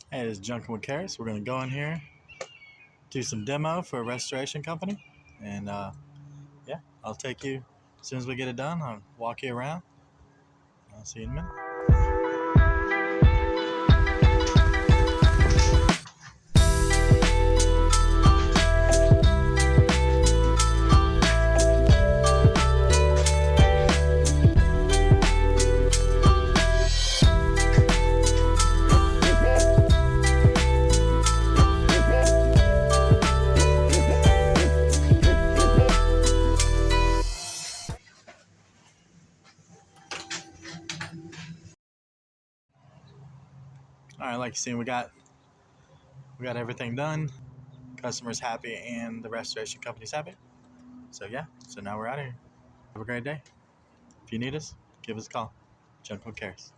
Hey, this is Junkin with Karis. We're going to go in here, do some demo for a restoration company. And yeah, I'll take you as soon as we get it done. I'll walk you around. I'll see you in a minute. All right, like you see, we got everything done. Customers happy and the restoration company's happy. So yeah, so now we're out of here. Have a great day. If you need us, give us a call. Junkin with Karis.